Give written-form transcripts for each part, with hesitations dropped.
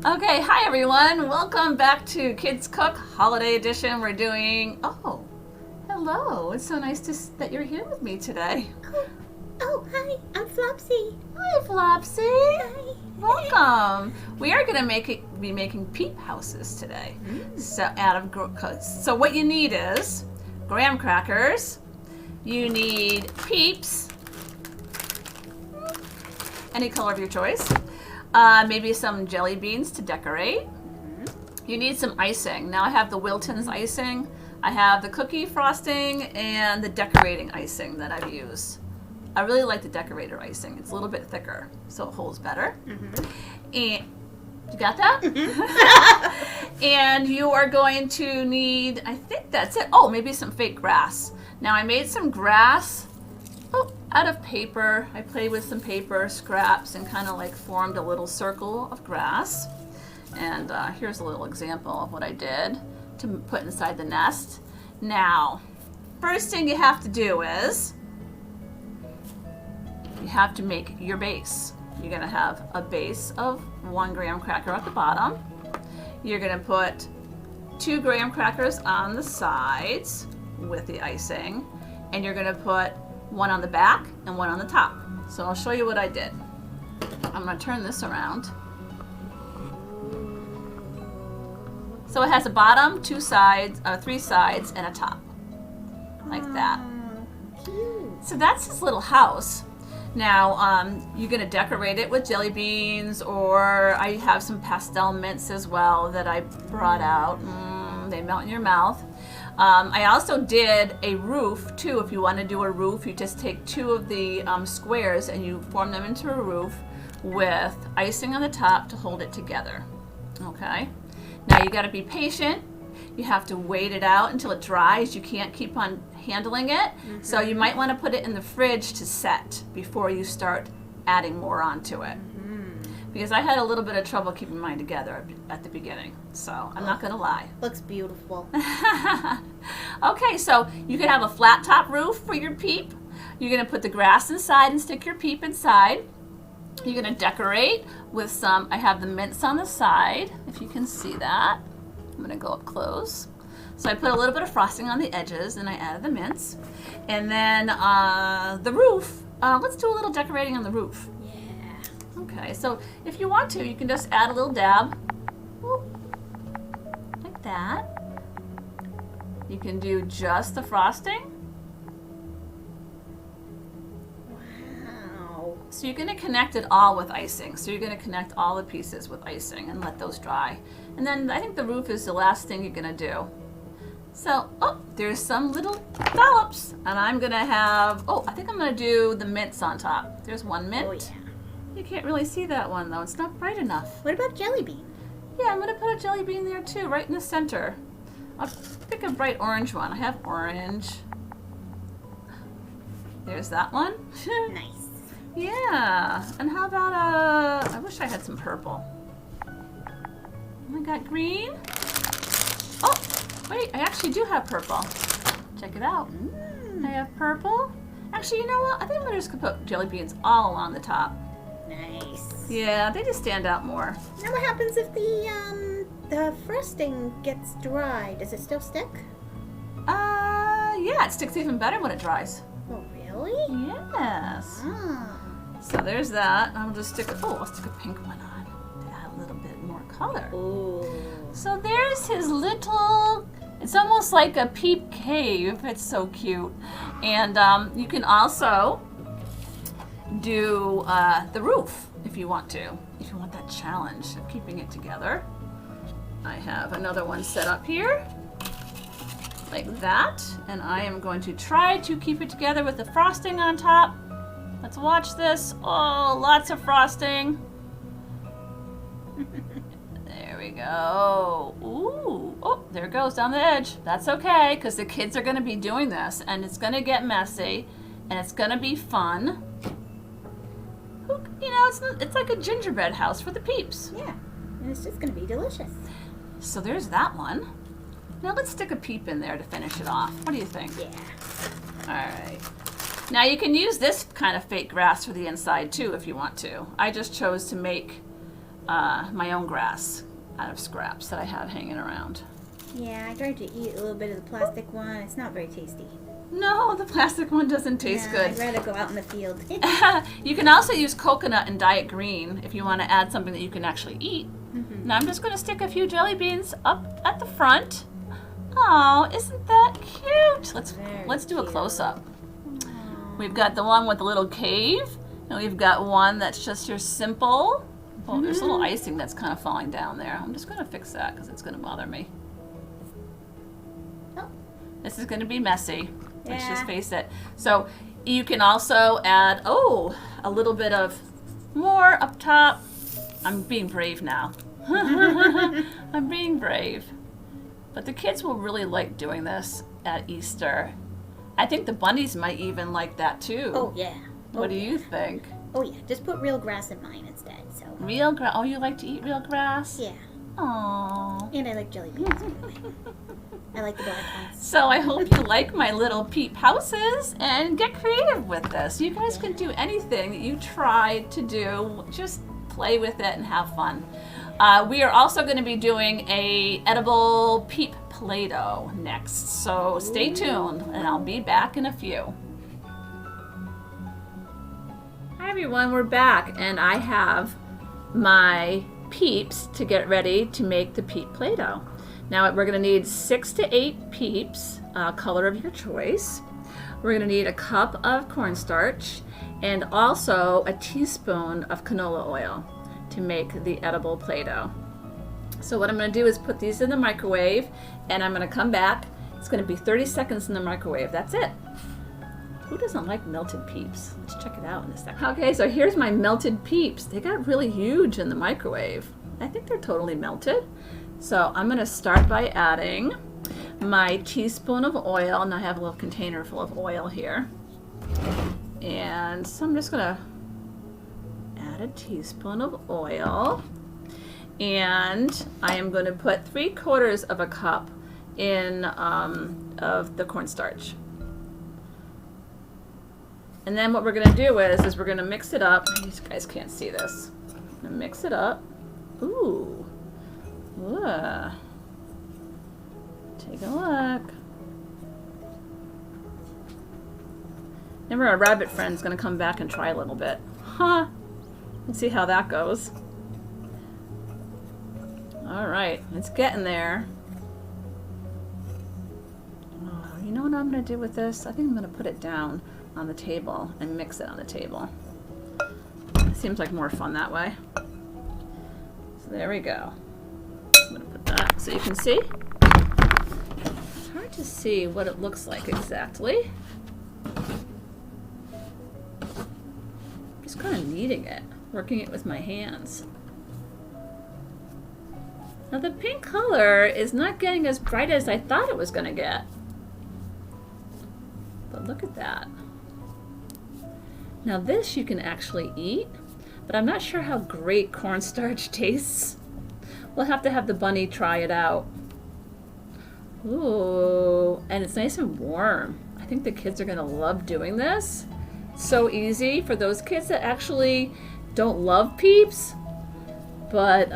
Okay, hi everyone. Welcome back to Kids Cook Holiday Edition. We're doing, hello. It's so nice that you're here with me today. Oh, hi, I'm Flopsy. Hi, Flopsy. Hi. Welcome. We are going to be making Peep Houses today. So so what you need is graham crackers. You need Peeps, any color of your choice. Maybe some jelly beans to decorate. You need some icing. Now I have the Wilton's icing. I have the cookie frosting and the decorating icing that I've used. I really like the decorator icing. It's a little bit thicker, so it holds better. And you got that? And you are going to need, I think that's it. Oh, maybe some fake grass. Now I made some grass out of paper. I played with some paper scraps and kind of like formed a little circle of grass. And here's a little example of what I did to put inside the nest. Now, first thing you have to do is you have to make your base. You're gonna have a base of 1 graham cracker at the bottom. You're gonna put 2 graham crackers on the sides with the icing, and you're gonna put 1 on the back and 1 on the top. So I'll show you what I did. I'm gonna turn this around. So it has a bottom, 2 sides, 3 sides, and a top, like that. Cute. So that's his little house. Now you're gonna decorate it with jelly beans, or I have some pastel mints as well that I brought out. They melt in your mouth. I also did a roof too. If you want to do a roof, you just take 2 of the squares and you form them into a roof with icing on the top to hold it together. Okay. Now you got to be patient. You have to wait it out until it dries. You can't keep on handling it. So you might want to put it in the fridge to set before you start adding more onto it. Because I had a little bit of trouble keeping mine together at the beginning. So I'm not going to lie. Looks beautiful. Okay, so you can have a flat top roof for your Peep. You're going to put the grass inside and stick your Peep inside. You're going to decorate with some, I have the mints on the side, if you can see that. I'm going to go up close. So I put a little bit of frosting on the edges and I added the mints. And then the roof, let's do a little decorating on the roof. Yeah. Okay, so if you want to, you can just add a little dab, like that. You can do just the frosting. Wow. So you're going to connect it all with icing. So you're going to connect all the pieces with icing and let those dry. And then I think the roof is the last thing you're going to do. So, there's some little dollops. And I'm going to have, I think I'm going to do the mints on top. There's 1 mint. Oh, yeah. You can't really see that one though. It's not bright enough. What about jelly bean? Yeah, I'm going to put a jelly bean there too, right in the center. I'll pick a bright orange one. I have orange. There's that one. Nice. Yeah. And how about I wish I had some purple. I got green. Oh, wait, I actually do have purple. Check it out. I have purple. Actually, you know what? I think I'm just going to put jelly beans all along the top. Nice. Yeah, they just stand out more. Now what happens if the frosting gets dry? Does it still stick? Yeah, it sticks even better when it dries. Oh, really? Yes. Ah. So there's that. I'll stick a pink one on to add a little bit more color. Ooh. So there's his little, it's almost like a Peep cave. It's so cute. And you can also do the roof if you want to. If you want that challenge of keeping it together. I have another one set up here. Like that. And I am going to try to keep it together with the frosting on top. Let's watch this. Oh, lots of frosting. There we go. Ooh. Oh, there it goes down the edge. That's okay, because the kids are going to be doing this, and it's going to get messy, and it's going to be fun. You know, it's like a gingerbread house for the Peeps. Yeah, and it's just going to be delicious. So there's that one. Now let's stick a Peep in there to finish it off. What do you think? Yeah. All right. Now you can use this kind of fake grass for the inside too if you want to. I just chose to make my own grass out of scraps that I have hanging around. Yeah, I tried to eat a little bit of the plastic one. It's not very tasty. No, the plastic one doesn't taste good. I'd rather go out in the field. You can also use coconut and diet green if you want to add something that you can actually eat. Now I'm just going to stick a few jelly beans up at the front. Oh, isn't that cute? Let's do a close-up. We've got the one with the little cave, and we've got one that's just your simple. Oh, there's a little icing that's kind of falling down there. I'm just going to fix that because it's going to bother me. Oh. This is going to be messy. Let's Yeah. just face it. So you can also add, a little bit of more up top. I'm being brave now. I'm being brave. But the kids will really like doing this at Easter. I think the bunnies might even like that too. Oh, yeah. What do you think? Oh, yeah. Just put real grass in mine instead. So. Real grass? Oh, you like to eat real grass? Yeah. Aww. And I like jelly beans. by the way. I like the black ones. So I hope you like my little Peep Houses and get creative with this. You guys can do anything that you tried to do. Just play with it and have fun. We are also going to be doing a edible Peep Play-Doh next. So stay tuned and I'll be back in a few. Hi everyone, we're back and I have my Peeps to get ready to make the Peep Play-Doh. Now we're going to need 6 to 8 Peeps, color of your choice. We're going to need a cup of cornstarch and also a teaspoon of canola oil to make the edible Play-Doh. So what I'm going to do is put these in the microwave and I'm going to come back. It's going to be 30 seconds in the microwave. That's it. Who doesn't like melted Peeps? Let's check it out in a second. Okay, so here's my melted Peeps. They got really huge in the microwave. I think they're totally melted. So I'm going to start by adding my teaspoon of oil, and I have a little container full of oil here. And so I'm just going to add a teaspoon of oil. And I am going to put 3/4 of a cup in of the cornstarch. And then what we're going to do is we're going to mix it up. You guys can't see this. I'm going to mix it up. Ooh. Ooh. Take a look. Never a rabbit friend's going to come back and try a little bit. Huh. Let's see how that goes. All right. It's getting there. Oh, you know what I'm going to do with this? I think I'm going to put it down on the table and mix it on the table. It seems like more fun that way. So there we go. I'm going to put that so you can see. It's hard to see what it looks like exactly. Just kind of kneading it, working it with my hands. Now the pink color is not getting as bright as I thought it was going to get. But look at that. Now this you can actually eat, but I'm not sure how great cornstarch tastes. We'll have to have the bunny try it out. Ooh, and it's nice and warm. I think the kids are gonna love doing this. So easy for those kids that actually don't love Peeps, but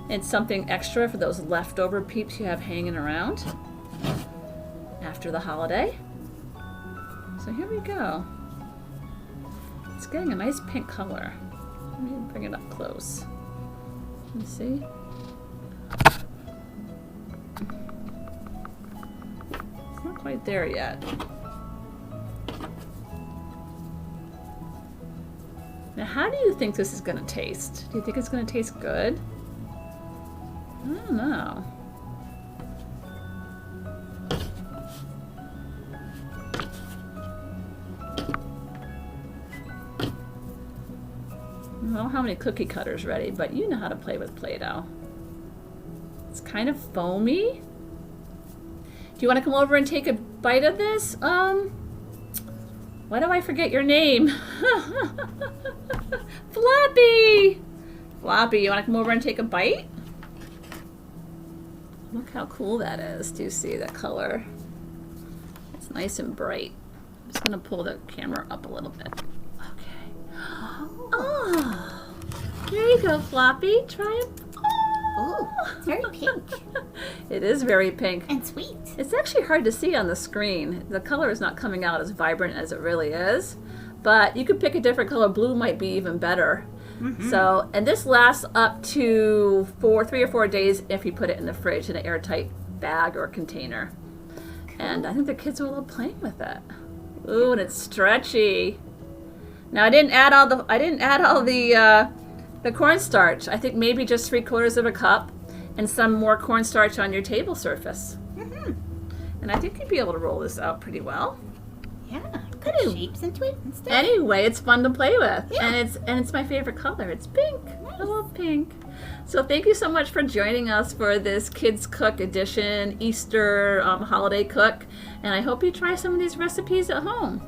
it's something extra for those leftover Peeps you have hanging around after the holiday. So here we go. It's getting a nice pink color. Let me bring it up close. Let me see. It's not quite there yet. Now, how do you think this is going to taste? Do you think it's going to taste good? I don't know. I don't have any cookie cutters ready, but you know how to play with Play-Doh. It's kind of foamy. Do you want to come over and take a bite of this? Why do I forget your name? Floppy! Floppy, you want to come over and take a bite? Look how cool that is. Do you see that color? It's nice and bright. I'm just going to pull the camera up a little bit. Okay. Oh, there you go. go, Floppy. Try it. Oh, it's very pink It is very pink. and sweet. It's actually hard to see on the screen. The color is not coming out as vibrant as it really is. But you could pick a different color. Blue might be even better. So, and this lasts up to 3 or 4 days if you put it in the fridge in an airtight bag or container. And I think the kids will love playing with it. Ooh, and it's stretchy. Now I didn't add all the cornstarch. I think maybe just 3/4 of a cup and some more cornstarch on your table surface. And I think you'd be able to roll this out pretty well. Yeah, put shapes into it and stuff. Anyway, it's fun to play with. Yeah. And it's my favorite color. It's pink. Nice. I love pink. So thank you so much for joining us for this Kids Cook Edition Easter holiday cook. And I hope you try some of these recipes at home.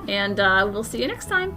Yeah. And we'll see you next time.